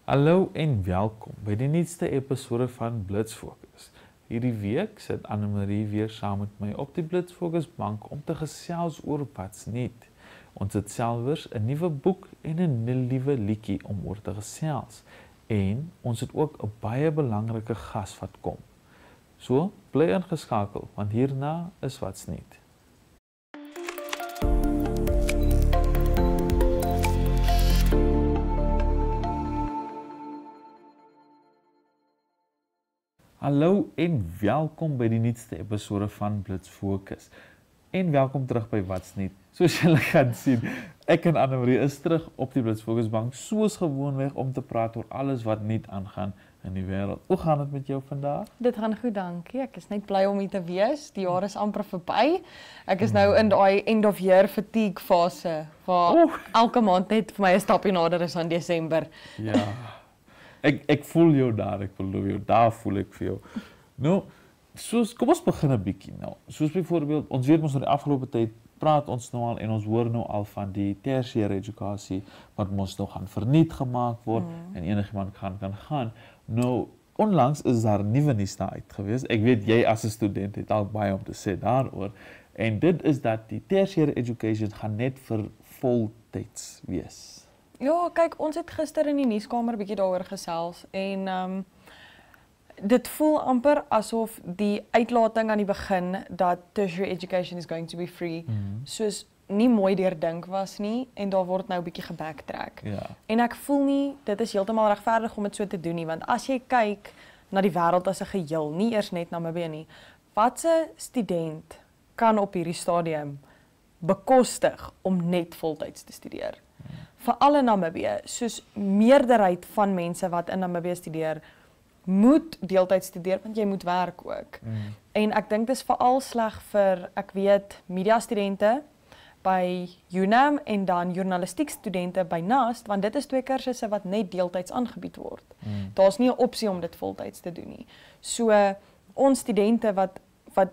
Hallo en welkom by die nuutste episode van Blitsfokus. Hierdie week sit Annemarie weer saam met my op die Blitsfokus bank om te gesels oor wat's nuut. Ons het selfs 'n nuwe boek en 'n nuwe liedjie om oor te gesels. En ons het ook 'n baie belangrike gas wat kom. So, bly ingeskakel want hierna is wat's nuut. Hallo en welkom by die nuutste episode van Blitsfokus. En welkom terug by Wat's Nuut. Soos julle gaan sien, ek en Annemarie is terug op die Blitsfokus bank soos gewoonweg om te praat oor alles wat nuut aangaan in die wêreld. Hoe gaan dit met jou vandag? Dit gaan goed, dankie. Ek is net bly om hier te wees. Die jaar is amper verby. Ek is nou in daai end of year fatigue fase waar elke maand net vir my 'n stapie nader is aan Desember. Ja. Ek voel jou daar, ek voel jou daar, voel ek vir jou. Nou, kom ons begin 'n bietjie nou. Soos byvoorbeeld, ons weet mos oor die afgelope tyd praat ons nou al en ons hoor nou al van die tersiêre edukasie wat mos nog gaan verniet gemaak word en enigiemand kan gaan. Nou, onlangs is daar nuwe nuus daar uit gewees. Ek weet jy as 'n student het al baie om te sê daaroor. En dit is dat die tersiêre education gaan net vir voltyds wees. Ja, kyk, ons het gister in die nuuskamer bietjie daaroor gesels en dit voel amper asof die uitlating aan die begin dat tertiary education is going to be free, soos nie mooi deurdink was nie en daar word nou 'n bietjie gebacktrack. Ja. En ek voel nie dit is heeltemal regverdig om dit so te doen nie, want as jy kyk na die wêreld as 'n geheel, nie eers net Namibië nie, watse student kan op hierdie stadium bekostig om net voltyds te studeer? Veral in Namibië, soos meerderheid van mense wat in Namibië studeer, moet deeltyds studeer want jy moet werk ook. En ek dink dis veral sleg vir, ek weet, media studente by UNAM en dan journalistiek studente by NAST, want dit is 2 kursusse wat net deeltyds aangebied word. Daar's nie 'n opsie om dit voltyds te doen nie. So ons studente wat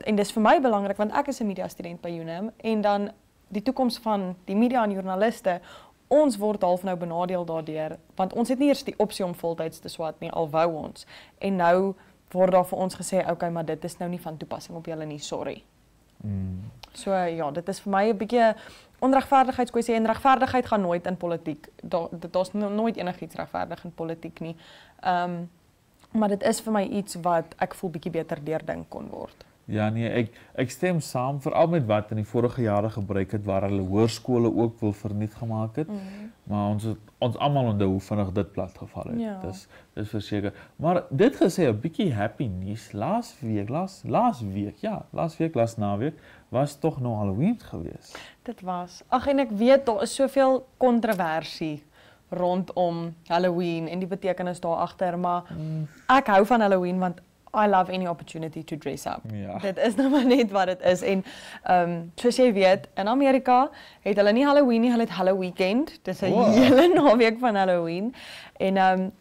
en dis vir my belangrik want ek is 'n media student by UNAM en dan die toekoms van die media en joernaliste. Ons word half nou benadeel daardeur, want ons het nie eers die opsie om voltyds te swat nie, al wou ons. En nou word daar vir ons gesê, okay, maar dit is nou nie van toepassing op julle nie, sorry. So ja, dit is vir my 'n bietjie onregverdigheidskwessie en regverdigheid gaan nooit in politiek. Daar's nooit enigiets regverdig in politiek nie. Maar dit is vir my iets wat ek voel bietjie beter deurdink kon word. Ja nee, ek stem saam, veral met wat in die vorige jare gebruik het waar hulle hoërskole ook wil verniet gemaak het. Maar ons almal onthou hoe vinnig dit platgeval het. Ja. Dis verseker. Maar dit gesê 'n bietjie happy nuus. Laas naweek was tog nou Halloween geweest. Dit was. Ag en ek weet daar is soveel kontroversie rondom Halloween en die betekenis daar agter, maar ek hou van Halloween want I love any opportunity to dress up. Ja. Dit is nou maar net wat dit is. En soos jy weet, in Amerika het hulle nie Halloween nie, hulle het Halloweekend. Dis 'n hele naweek van Halloween. En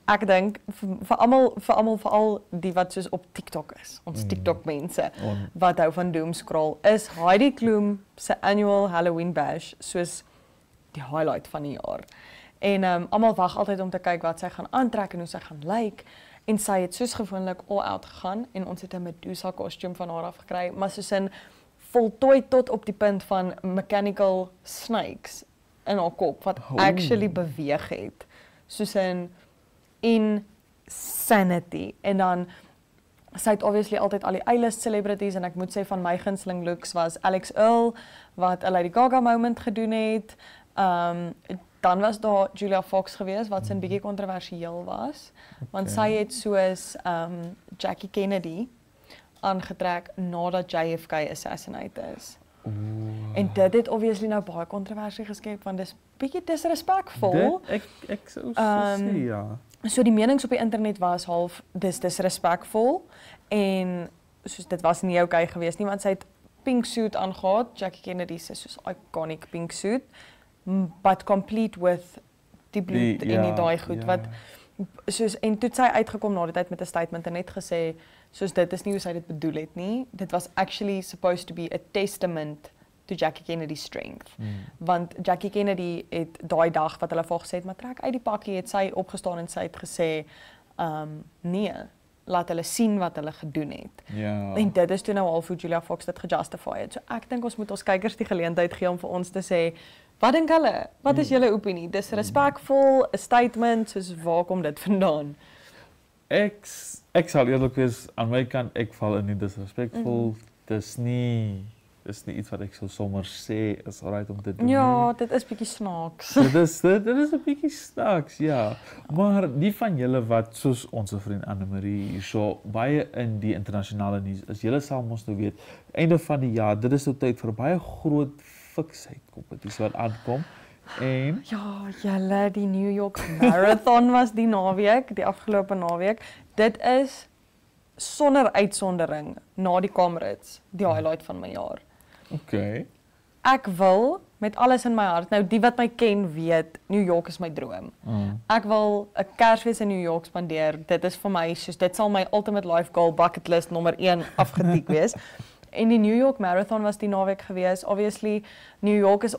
ek dink vir almal veral die wat soos op TikTok is. Ons TikTok mense wat hou van doomscroll, is Heidi Klum se annual Halloween bash soos die highlight van die jaar. En almal wag altyd om te kyk wat sy gaan aantrek en hoe sy gaan lyk. En sy het soos gewoonlik all out gegaan en ons het 'n Medusa kostuum van haar af gekry, maar soos in voltooi tot op die punt van mechanical snakes in haar kop wat actually beweeg het. Soos in insanity. En dan sy het obviously altyd al die A-list celebrities en ek moet sê van my gunsteling looks was Alex Earl wat 'n Lady Gaga moment gedoen het. Dan was daar Julia Fox geweest wat sy 'n bietjie kontroversieel was, want sy het soos Jackie Kennedy aangetrek nadat JFK assassinated is. En dit het obviously nou baie kontroversie geskep want dis bietjie disrespectful. Ek sou sê ja. So die menings op die internet was half dis disrespectful en soos dit was nie okay geweest nie want sy het pink suit aangehad, Jackie Kennedy se soos iconic pink suit. But complete with die bloed en die daai goed wat soos en toe sy uitgekom na die tyd met 'n statement en net gesê soos dit is nie hoe sy dit bedoel het nie. Dit was actually supposed to be a testament to Jackie Kennedy strength. Want Jackie Kennedy het daai dag wat hulle vir haar gesê het, maar trek uit die pakkie, het sy opgestaan en sy het gesê, nee, laat hulle sien wat hulle gedoen het. Ja. En dit is toe nou al hoe Julia Fox dit gejustify het. So ek dink ons moet ons kykers die geleentheid gee om vir ons te sê, wat dink hulle? Wat is julle opinie? Dis respekvol, 'n statement, soos waar kom dit vandaan? Ek sal eerlik wees, aan my kant, ek val in nie disrespectful. Dis nie iets wat ek sou sommer sê is alright om te doen. Ja, dit is bietjie snaaks. Dit is 'n bietjie snaaks, ja. Maar die van julle wat soos ons vriend Anne-Marie hierso baie in die internasionale nuus is, julle sal mos nou weet, einde van die jaar, dit is nou tyd vir 'n baie groot fiksheid kompetisie wat aankom. En Ja, julle, die New York Marathon was die naweek, die afgelope naweek. Dit is sonder uitsondering na die Comrades die highlight van my jaar. okay. Ek wil met alles in my hart, nou die wat my ken weet, New York is my droom. Ek wil 'n Kersfees in New York spandeer. Dit is vir my soos dit sal my ultimate life goal bucket list nommer 1 afgetik wees. En die New York Marathon was die naweek gewees. Obviously, New York is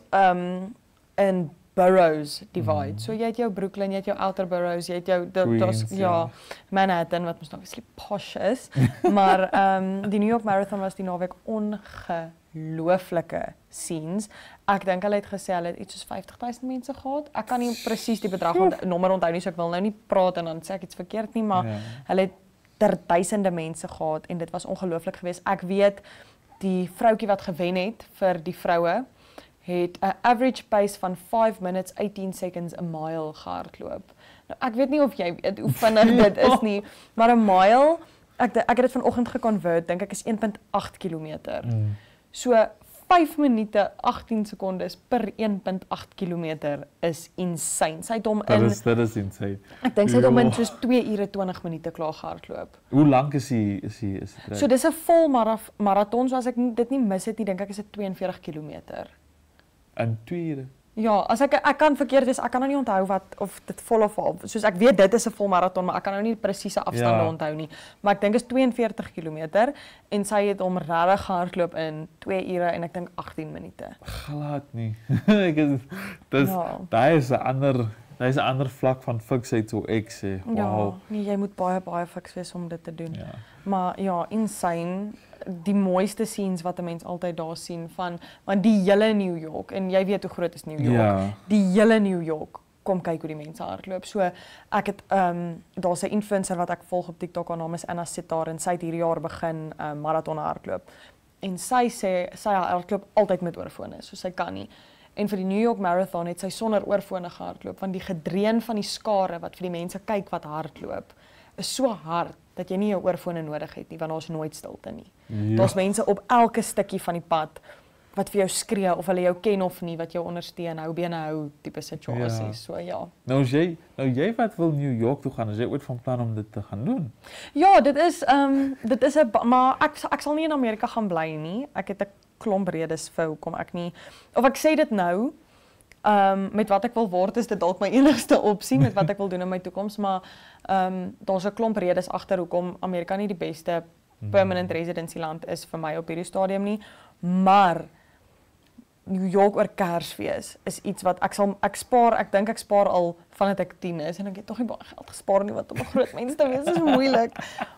in boroughs divide. So jy het jou Brooklyn, jy het jou outer boroughs, jy het jou Queens, ja. Manhattan wat mos obviously posh is. Maar die New York Marathon was die naweek ongelooflike scenes. Ek dink hulle het gesê hulle het iets soos 50,000 mense gehad. Ek kan nie presies die bedrag nommer onthou nie, so ek wil nou nie praat en dan sê ek iets verkeerd nie, maar hulle het duisende mense gehad en dit was ongelooflik geweest. Ek weet die vroutjie wat gewen het vir die vroue het 'n average pace van 5 minutes 18 seconds 'n mile gehardloop. Nou ek weet nie of jy weet hoe vinnig dit is nie, maar 'n mile, ek het dit vanoggend geconvert, dink ek is 1.8 kilometer. So 5 minute 18 sekondes per 1.8 kilometer is insane. Sy het hom in Dit is insane. Ek dink sy het hom in soos 2 ure 20 minute klaar gehardloop. Hoe lank is die So dis 'n vol marathon, so as ek dit nie mis het nie, dink ek is dit 42 kilometer. In 2 ure. Ja, as ek kan verkeerd wees, ek kan nou nie onthou of dit vol of half. Soos ek weet dit is 'n vol marathon, maar ek kan nou nie presiese afstande onthou nie. Maar ek dink is 42 kilometer en sy het hom regtig gehardloop in 2 ure en ek dink 18 minute. Glad nie. Daar is 'n ander vlak van fiksheid, so ek sê. Wow. Ja, nee, jy moet baie fiks wees om dit te doen. Ja. Maar ja, insane. Die mooiste scenes wat 'n mens altyd daar sien want die hele New York en jy weet hoe groot is New York. Ja. Die hele New York kom kyk hoe die mense hardloop. So ek het daar's 'n influencer wat ek volg op TikTok, haar naam is Anna Sitar en sy het hierdie jaar begin marathon hardloop. En sy sê sy hardloop altyd met oorfone, so sy kan nie. En vir die New York Marathon het sy sonder oorfone gehardloop want die gedreun van die skare wat vir die mense kyk wat hardloop is so hard dat jy nie jou oorfone nodig het nie want daar's nooit stilte nie. Ja. Daar's mense op elke stukkie van die pad wat vir jou skree of hulle jou ken of nie, wat jou ondersteun, hou bene hou tipe situasies. Ja. So ja. Nou jy wat wil New York toe gaan, is jy ooit van plan om dit te gaan doen? Ja, dit is maar ek sal nie in Amerika gaan bly nie. Ek het 'n klomp redes vir hoekom ek nie, of ek sê dit nou, met wat ek wil word is dit dalk my enigste opsie met wat ek wil doen in my toekoms, maar daar's 'n klomp redes agter hoekom Amerika nie die beste permanent residency land is vir my op hierdie stadium nie, maar New York oor Kersfees is iets wat ek dink ek spaar al vandat ek 10 is en ek het nog nie baie geld gespaar nie want om 'n groot mens te wees is moeilik.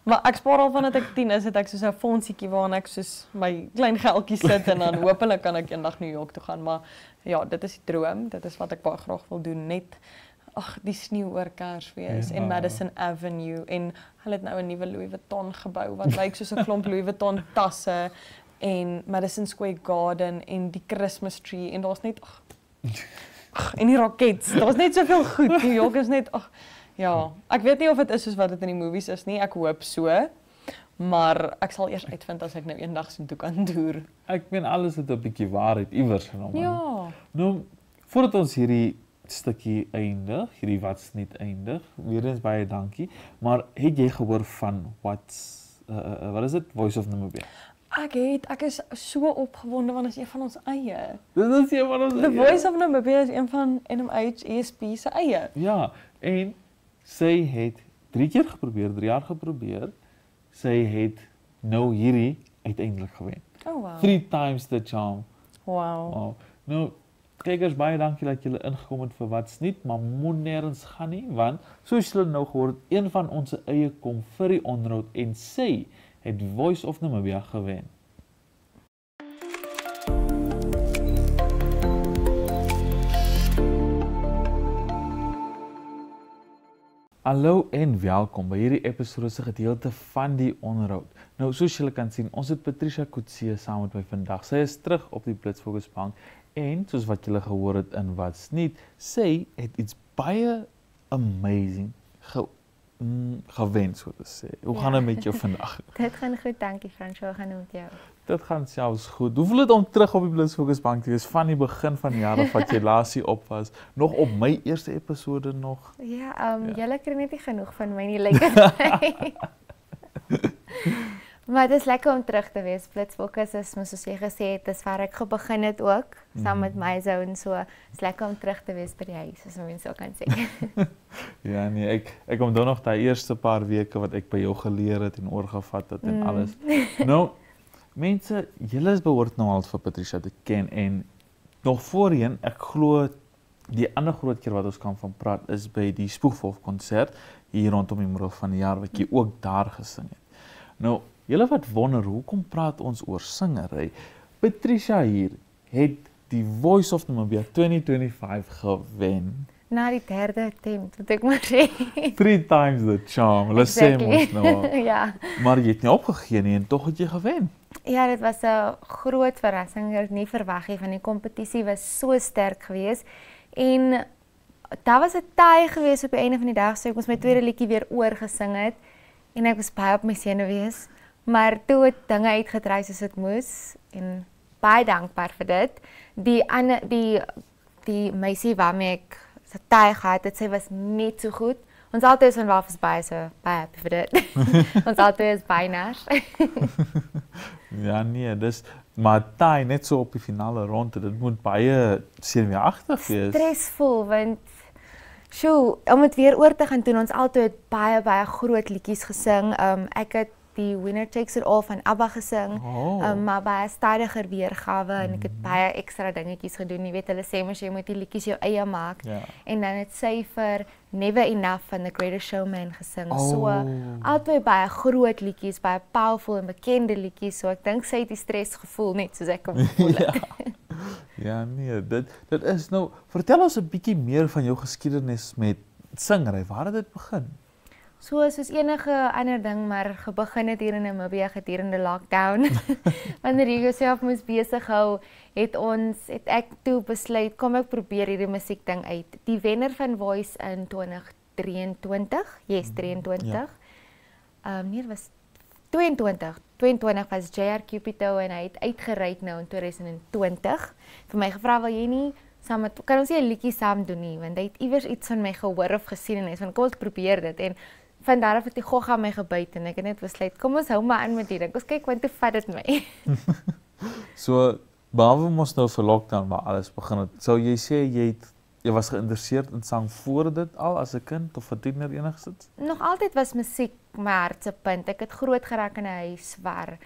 Maar ek spaar al vandat ek 10 is, het ek soos 'n fondsietjie waarin ek soos my klein geldjie sit en dan hopelik kan ek eendag New York toe gaan, maar ja, dit is die droom, dit is wat ek baie graag wil doen, net die sneeu oor Kersfees en Madison Avenue en hulle het nou 'n nuwe Louis Vuitton gebou wat lyk soos 'n klomp Louis Vuitton tasse en Madison Square Garden en die Christmas tree en daar's net en die rockets. Daar's net soveel goed. New York is net ja, ek weet nie of dit is soos wat dit in die movies is nie. Ek hoop so. Maar ek sal eers uitvind as ek nou eendag so toe kan toer. Ek meen alles het 'n bietjie waarheid iewers genoem. Ja. Nou, voordat ons hierdie stukkie eindig, hierdie wat's net eindig, weer eens baie dankie. Maar het jy gehoor van wat is dit? Voice of Namibia? Ek is so opgewonde want dit is een van ons eie. Dit is een van ons The Voice of Namibia is een van NMH ESP se eie. Ja, en sy het 3 keer geprobeer, 3 jaar geprobeer. Sy het nou hierdie uiteindelik gewen. Oh wow. 3 times the charm. Wow. Wow. Nou, kykers, baie dankie dat julle ingekom het vir Wat's Nuut, maar moet nêrens gaan nie, want soos julle nou gehoor het, een van ons eie kom vir die onderhoud en sy het Voice of Namibia gewen. Hallo en welkom by hierdie episode se gedeelte van die onderhoud. Nou, soos julle kan sien, ons het Patricia Coetzee saam met my vandag. Sy is terug op die Blitz Fokus bank en soos wat julle gehoor het in Wat's Nuut, sy het iets baie amazing gewen, so te sê. Hoe gaan dit met jou vandag? Dit gaan goed, dankie Fransjo, hoe gaan dit met jou? Dit gaan selfs goed. Hoe voel dit om terug op die Blitz Fokus bank te wees van die begin van die jaar of wat jy laas hier op was? Nog op my eerste episode nog? Ja, julle kry net nie genoeg van my nie, lyk dit. Maar dit is lekker om terug te wees. Blitz Fokus is, soos jy gesê het, dis waar ek begin het ook, saam met my zoon, so is lekker om terug te wees by die huis, soos mense ook kan sê. Ja, nee, ek onthou nog daai eerste paar weke wat ek by jou geleer het en oorgevat het en alles. Nou, mense, julle behoort nou al vir Patricia te ken en nog voorheen, ek glo die ander groot keer wat ons kan van praat is by die Spoegwolf konsert hier rondom die middel van die jaar wat jy ook daar gesing het. Nou, julle wat wonder, hoekom praat ons oor singery? Patricia hier het die Voice of Namibia 2025 gewen. Na die derde attempt, wat ek maar sê. 3 times the charm, hulle sê mos nou. Ja. Maar jy het nie opgegee nie en tog het jy gewen. Ja, dit was 'n groot verrassing, ek het nie verwag nie, van die kompetisie was so sterk geweest. En daar was 'n tie geweest op die einde van die dag, so ek moes my tweede liedjie weer oorgesing het en ek was baie op my senuwees, maar toe het dinge uitgedraai soos dit moes en baie dankbaar vir dit. Die meisie waarmee ek se tie gehad het, sy was net so goed. Ons altyd is van Wafels baie happy vir dit. Ons altyd is bynaars. Ja nee, maar tie net so op die finale ronde, dit moet baie senuweeagtig wees. Stresvol, want om het weer oor te gaan doen, ons altyd baie groot liedjies gesing. Ek het die Winner Takes It All van ABBA gesing, maar baie stadiger weergawe en ek het baie ekstra dingetjies gedoen. Jy weet, hulle sê mos jy moet die liedjies jou eie maak. En dan het sy vir Never Enough van The Greatest Showman gesing. So, altyd baie groot liedjies, baie powerful en bekende liedjies. So ek dink sy het die stres gevoel net soos ek hom gevoel het. Ja nee, dit is nou, vertel ons 'n bietjie meer van jou geskiedenis met singery. Waar het dit begin? Soos enige ander ding, maar begin het hier in Namibia gedurende lockdown. Wanneer jy jouself moes besig hou, het ek toe besluit, kom ek probeer hierdie musiekding uit. Die wenner van Voice in 2023, yes, 23. Nee, dit was 22. 22 was JR Cupido en hy het uitgereik nou in 2020. Vir my gevra, wil jy nie kan ons nie 'n liedjie saam doen nie, want hy het iewers iets van my gehoor of gesien en hy sê, kom ons probeer dit. En van daar af het die gogga my gebyt en ek het net besluit, kom ons hou maar aan met hierdie. Ons kyk want toe vat dit my. So, behalwe mos nou vir lockdown waar alles begin het, sou jy sê jy was geïnteresseerd in sang voor dit al as 'n kind of 'n tiener enigsins? Nog altyd was musiek my hartsepunt. Ek het groot geraak in 'n huis waar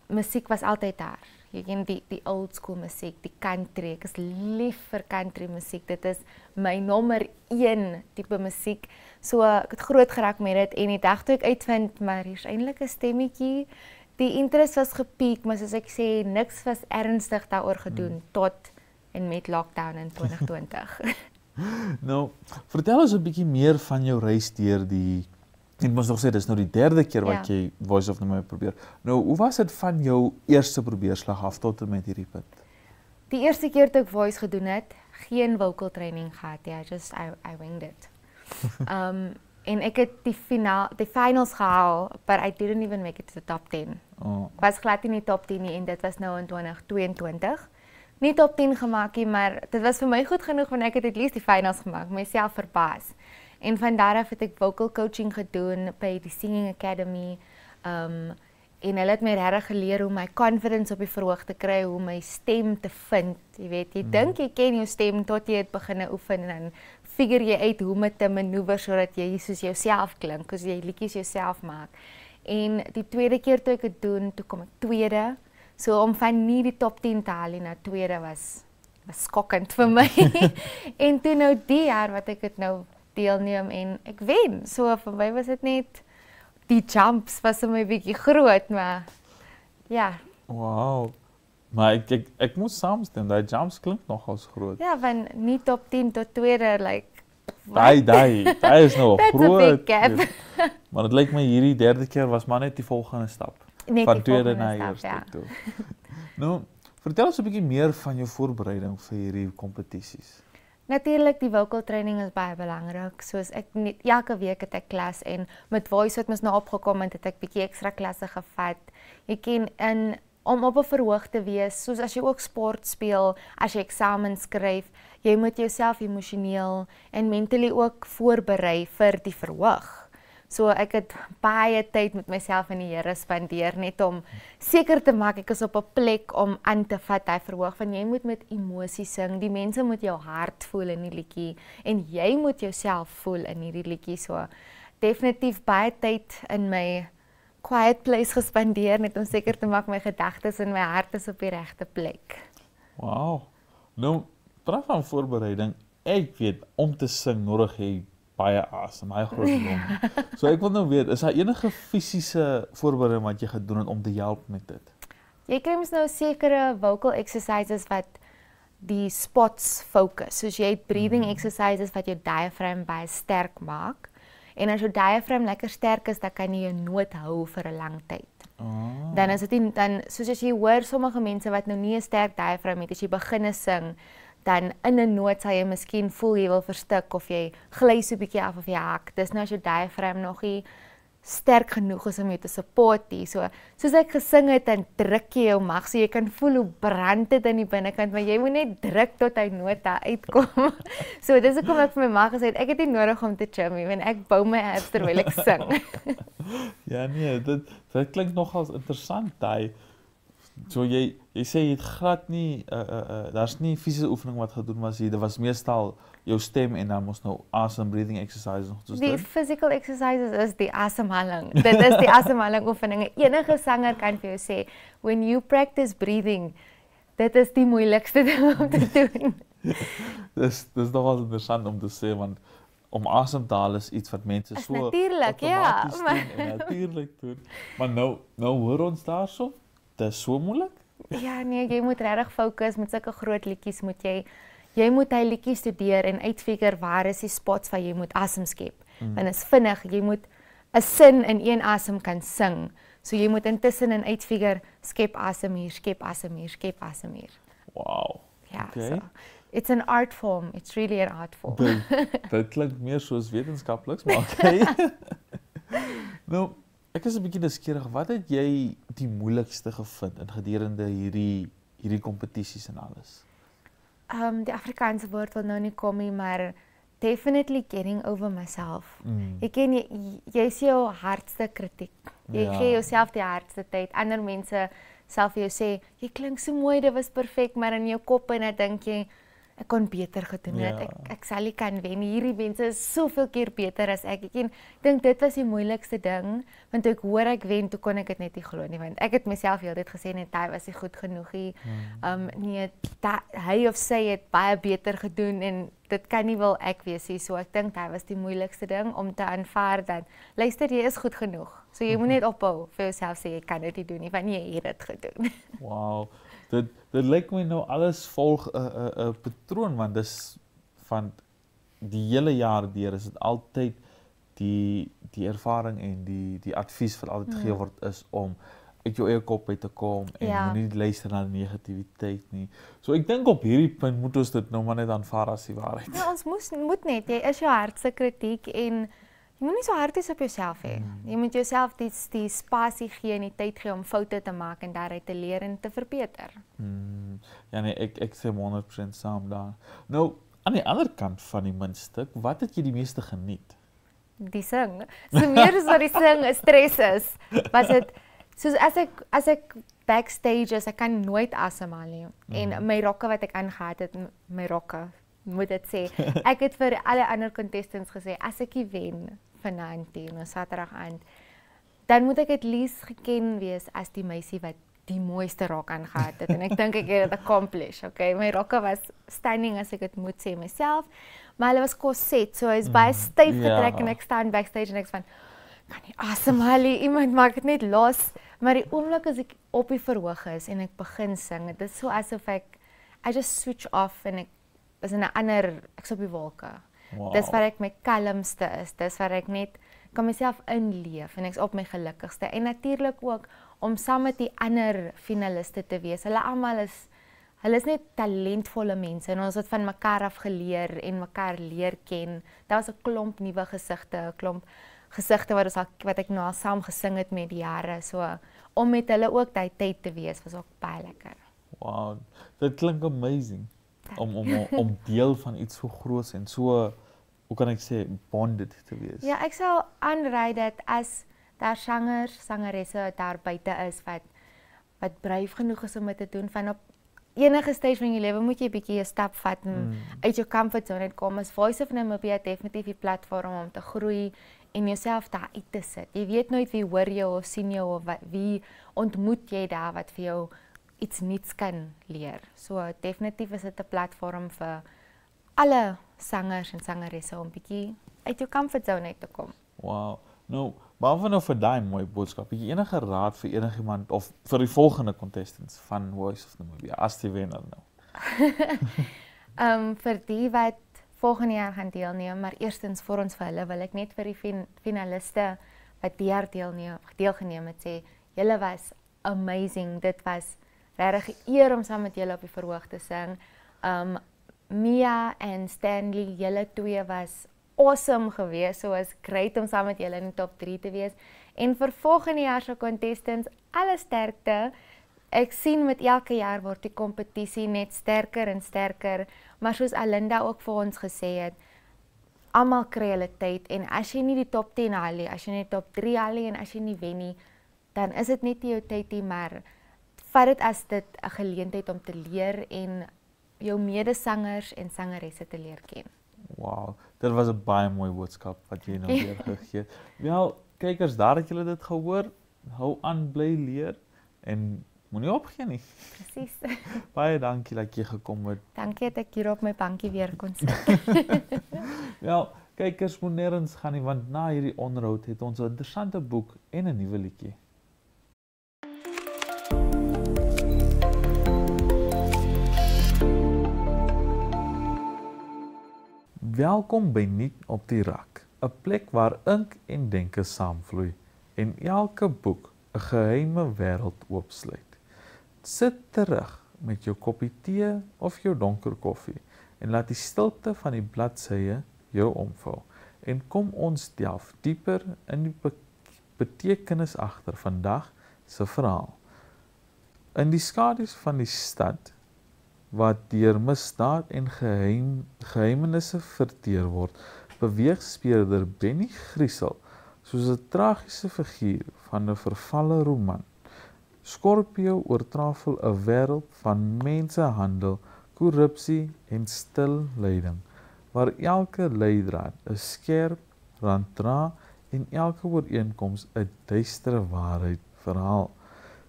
musiek was altyd daar. Jy ken die old school musiek, die country. Ek is lief vir country musiek. Dit is my nommer 1 tipe musiek. So ek het groot geraak met dit en die dag toe ek uitvind, maar hier's eintlik 'n stemmetjie. Die interest was gepiek, maar soos ek sê, niks was ernstig daaroor gedoen tot en met lockdown in 2020. Nou, vertel ons 'n bietjie meer van jou reis deur ek moes nog sê, dis nou die 3de keer wat jy Voice of Namibia probeer. Nou, hoe was dit van jou eerste probeerslag af tot en met hierdie punt? Die eerste keer toe ek Voice gedoen het, geen vocal training gehad. I winged it. En ek het die finals gehaal, but I didn't even make it to the top 10. Ek was glad in die top 10 nie en dit was nou in 2022. Nie top 10 gemaak nie, maar dit was vir my goed genoeg want ek het at least die finals gemaak, myself verbaas. En van daar af het ek vocal coaching gedoen by die Singing Academy. En hulle het my regtig geleer hoe my confidence op die verhoog te kry, hoe my stem te vind. Jy weet, jy dink jy ken jou stem tot jy dit begin oefen en dan figure jy uit hoe om te manoeuvre sodat jy soos jouself klink, soos jy liedjies jouself maak. En die tweede keer toe ek dit doen, toe kom ek tweede. So om van nie die top 10 te haal na tweede was skokkend vir my. En toe nou die jaar wat ek dit nou deelneem en ek wen. So vir my was dit net die jumps was vir my bietjie groot, maar ja. Wow. Maar ek moet saamstem, die jumps klink nogals groot. Ja, van nie top 10 tot tweede, like Daai is nou That's groot. a big gap. Maar dit lyk my hierdie derde keer was maar net die volgende stap. Net Van die tweede volgende na stap, eerste toe. Nou, vertel ons 'n bietjie meer van jou voorbereiding vir hierdie kompetisies. Natuurlik die vocal training is baie belangrik. Soos ek net elke week het ek klas en met voice het mos nou opgekom en het ek bietjie ekstra klasse gevat. Jy ken om op 'n verhoog te wees, soos as jy ook sport speel, as jy eksamens skryf, jy moet jouself emosioneel en mentally ook voorberei vir die verhoog. So ek het baie tyd met myself en die Here spandeer net om seker te maak ek is op 'n plek om aan te vat daai verhoog, want jy moet met emosie sing. Die mense moet jou hart voel in die liedjie en jy moet jouself voel in hierdie liedjie. So definitief baie tyd in my quiet place gespandeer net om seker te maak my gedagtes en my hart is op die regte plek. Wow. Nou, praat van voorbereiding. Ek weet om te sing nodig jy baie asem, baie groot long. So ek wil nou weet, is daar enige fisiese voorbereiding wat jy gedoen het om te help met dit? Jy kry mos nou sekere vocal exercises wat die spots fokus. Soos jy het breathing exercises wat jou diaphragm baie sterk maak. En as jou diaphragm lekker sterk is, dan kan jy jou noot hou vir 'n lang tyd. Dan is dit nie, dan soos as jy hoor sommige mense wat nou nie 'n sterk diaphragm het, as jy begin sing, dan in 'n noot sal jy miskien voel jy wil verstik of jy gly so 'n bietjie af of jy hak. Dis nou as jou diaphragm nog nie sterk genoeg is om jou te support nie. So soos ek gesing het, dan druk jy jou mag, so jy kan voel hoe brand dit in die binnekant, maar jy moet net druk tot hy noot daar uitkom. So dis hoekom ek vir my mag gesê het, ek het nie nodig om te gym nie, want ek bou my abs terwyl ek sing. Ja nee, dit klink nogals interessant daai. So jy sê jy het glad nie daar's nie fisiese oefening wat gedoen was hier. Dit was meestal jou stem en dan mos nou asem breathing exercises nog soos Die dit. physical exercises is die asemhaling. Dit is die asemhaling oefeninge. Enige sanger kan vir jou sê, when you practice breathing, dit is die moeilikste ding om te doen. Dis nogals interessant om te sê want om asem te haal is iets wat mense so natuurlijk, ja, outomaties doen en natuurlik doen. Maar nou hoor ons daarso, dit is so moeilik. Ja, nee, jy moet regtig fokus met sulke groot liedjies moet jy moet hy liedjies studeer en uitfigure waar is die spots waar jy moet asem skep. Want is vinnig, jy moet 'n sin in een asem kan sing. So jy moet intussen in uitfigure skep asem hier, skep asem hier, skep asem hier. Wow. Ja, Okay. so it's an art form. It's really an art form. Dit klink meer soos wetenskapliks, maar okay. Nou, ek is 'n bietjie nuuskierig. Wat het jy die moeilikste gevind in gedurende hierdie kompetisies en alles? Die Afrikaanse woord wil nou nie kom nie, maar definitely getting over myself. Ek ken jy is jou hardste kritiek. Jy Ja. gee jouself die hardste tyd. Ander mense sal vir jou sê, jy klink so mooi, dit was perfek, maar in jou kop en dan dink jy ek kon beter gedoen het. Ja. Ek sal nie kan wen. Hierdie mense is soveel keer beter as ek. Ek dink dit was die moeilikste ding, want toe ek hoor ek wen, toe kon ek dit net nie glo nie, want ek het myself heeltyd gesê net hy was nie goed genoeg nie. Nee, hy of sy het baie beter gedoen en dit kan nie wel ek wees nie. So ek dink dit was die moeilikste ding om te aanvaar dat luister, jy is goed genoeg. So jy moet net ophou vir jouself sê jy kan dit nie doen nie, want jy het dit gedoen. Wow. Dit lyk my nou alles volg 'n patroon want dis van die hele jaar deur is dit altyd die ervaring en die advies wat altyd gegee word is om uit jou eie kop uit te kom en moenie luister na die negativiteit nie. So ek dink op hierdie punt moet ons dit nou maar net aanvaar as die waarheid. Ja, ons moet net, jy is jou hardste kritiek en jy moet nie so hard wees op jouself hê. Jy moet jouself die spasie gee en die tyd gee om foute te maak en daaruit te leer en te verbeter. Ja nee, ek sê 100% saam daar. Nou, aan die ander kant van die muntstuk, wat het jy die meeste geniet? Die sing. So meer as wat die sing 'n stres is, was dit soos as ek backstage is, ek kan nooit asemhaal nie. En my rokke wat ek aangehad het, my rokke, moet dit sê. Ek het vir alle ander contestants gesê, as ek wen vanaand teen Saterdag aand, dan moet ek at least geken wees as die meisie wat die mooiste rok aangehad het en ek dink ek het dit accomplish. Okay, my rokke was stunning as ek dit moet sê myself, maar hulle was corset, so hy's baie styf getrek en ek staan backstage en ek sê van kan nie asemhaal nie, iemand maak dit net los. Maar die oomblik as ek op die verhoog is en ek begin sing, dit is so asof I just switch off en ek is in 'n ander, ek's op die wolke. Wow. Dis waar ek my kalmste is, dis waar ek net kan myself inleef en ek's op my gelukkigste. En natuurlik ook om saam met die ander finaliste te wees. Hulle is net talentvolle mense en ons het van mekaar af geleer en mekaar leer ken. Daar was 'n klomp nuwe gesigte, 'n klomp gesigte wat ek nou al saam gesing het met die jare. So om met hulle ook tyd te wees was ook baie lekker. Wow, dit klink amazing. Om deel van iets so groot en so, hoe kan ek sê, bonded te wees. Ja, ek sal aanraai dat as daar sangeresse daar buite is wat braaf genoeg is om dit te doen, van op enige stage van jou lewe moet jy 'n bietjie 'n stap vat en uit jou comfort zone uitkom. As Voice of Namibia definitief die platform om te groei en jouself daar uit te sit. Jy weet nooit wie hoor jou of sien jou of wie ontmoet jy daar wat vir jou iets nuuts kan leer. So definitief is dit 'n platform vir alle sangers en sangeresse om bietjie uit jou comfort zone uit te kom. Wow. Nou, behalwe nou vir daai mooi boodskap, het jy enige raad vir enigiemand of vir die volgende contestants van Voice of Namibia as die wenner nou? Vir die wat volgende jaar gaan deelneem, maar eerstens vir ons vir hulle wil ek net vir die finaliste wat die jaar deelgeneem het sê, julle was amazing. Dit was regtig 'n eer om saam met julle op die verhoog te sing. Mia en Stanley, julle twee was awesome geweest. So was great om saam met julle in die top 3 te wees. En vir volgende jaar se contestants, alle sterkte. Ek sien met elke jaar word die kompetisie net sterker en sterker, maar soos Alinda ook vir ons gesê het, almal kry hulle tyd en as jy nie die top 10 haal nie, as jy nie die top 3 haal nie en as jy nie wen nie, dan is dit net nie jou tyd nie, maar vat dit as dit 'n geleentheid om te leer en jou medesangers en sangeresse te leer ken. Wow, dit was 'n baie mooi boodskap wat jy nou weer gegee het. Wel, kykers, daar het julle dit gehoor. Hou aan, bly leer en moenie opgee nie. Presies. Baie dankie dat jy gekom het. Dankie dat ek hier op my bankie weer kon sit. Wel, kykers moet nêrens gaan nie, want na hierdie onderhoud het ons 'n interessante boek en 'n nuwe liedjie. Welkom by Nuut op die Rak, 'n plek waar ink en denke saamvloei en elke boek 'n geheime wêreld oopsluit. Sit terug met jou koppie tee of jou donker koffie en laat die stilte van die bladsye jou omvou en kom ons delf dieper in die betekenis agter vandag se verhaal. In die skadu's van die stad wat deur misdaad en geheimenisse verteer word, beweeg speurder Benny Griesel soos 'n tragiese figuur van 'n vervalle roman. Scorpio oortrafel 'n wêreld van mensenhandel, korrupsie en stil lyding, waar elke leidraad 'n skerp rand dra en elke ooreenkoms 'n duistere waarheid verhaal.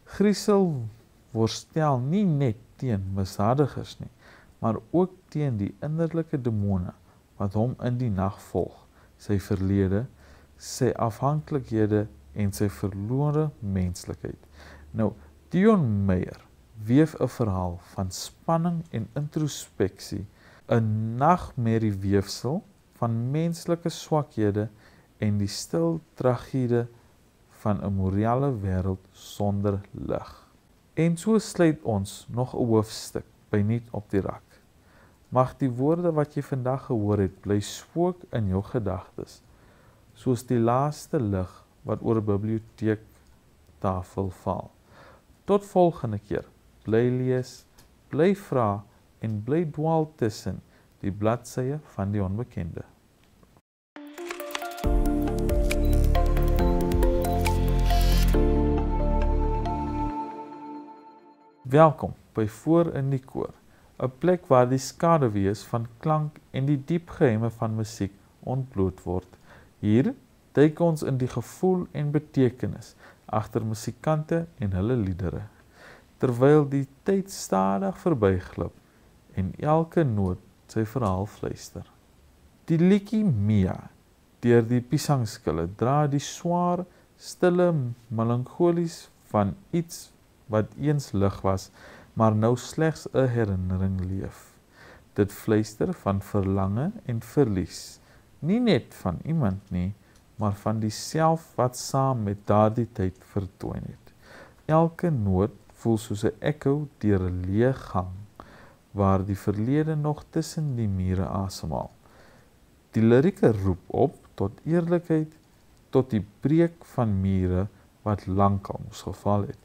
Griesel worstel nie net teen misdadigers nie, maar ook teen die innerlike demone wat hom in die nag volg, sy verlede, sy afhanklikhede en sy verlore menslikheid. Nou, Dion Meyer weef 'n verhaal van spanning en introspeksie, 'n nagmerrie weefsel van menslike swakhede en die stil tragedie van 'n morele wêreld sonder lig. En so sluit ons nog 'n hoofstuk by Nuut op die Rak. Mag die woorde wat jy vandag gehoor het bly spook in jou gedagtes, soos die laaste lig wat oor 'n biblioteektafel val. Tot volgende keer, bly lees, bly vra en bly dwaal tussen die bladsye van die onbekende. Welkom by Voor in die Koor, 'n plek waar die skaduwees van klank en die diep geheime van musiek ontbloot word. Hier duik ons in die gevoel en betekenis agter musikante en hulle liedere. terwyl die tyd stadig verbyglip en elke noot sy verhaal fluister. Die liedjie Mia deur die Piesangskille dra die swaar, stille melankolies van iets wat eens lig was, maar nou slegs 'n herinnering leef. Dit fluister van verlange en verlies, nie net van iemand nie, maar van die self wat saam met daardie tyd vertoon het. Elke noot voel soos 'n ekko deur 'n leë gang, waar die verlede nog tussen die mure asemhaal. Die lirieke roep op tot eerlikheid, tot die breek van mure wat lankal moes geval het.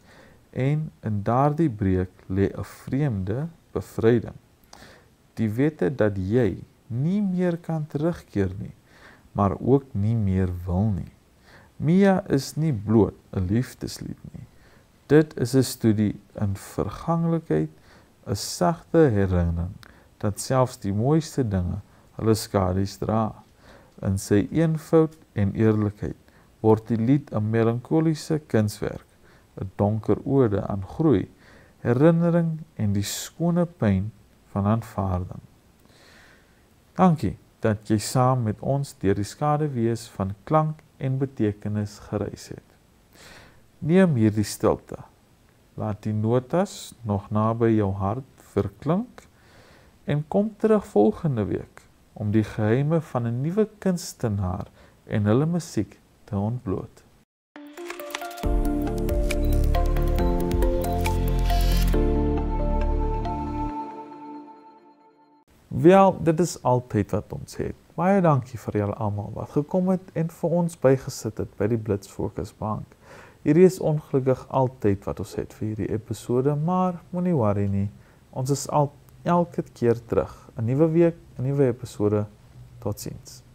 En in daardie breek lê 'n vreemde bevryding. Die wete dat jy nie meer kan terugkeer nie, maar ook nie meer wil nie. Mia is nie bloot 'n liefdeslied nie. Dit is 'n studie in verganglikheid, 'n sagte herinnering dat selfs die mooiste dinge hulle skadu's dra. In sy eenvoud en eerlikheid word die lied 'n melankoliese kunswerk, 'n donker ode aan groei, herinnering en die skone pyn van aanvaarding. Dankie dat jy saam met ons deur die skaduwees van klank en betekenis gereis het. Neem hierdie stilte. Laat die notas nog naby jou hart verklink en kom terug volgende week om die geheime van 'n nuwe kunstenaar en hulle musiek te ontbloot. Wel, dit is altyd wat ons het. Baie dankie vir julle almal wat gekom het en vir ons bygesit het by die Blitz Fokus Bank. Hierdie is ongelukkig altyd wat ons het vir hierdie episode, maar moenie worry nie. Ons is elke keer terug. 'n Nuwe week, 'n nuwe episode. Totsiens.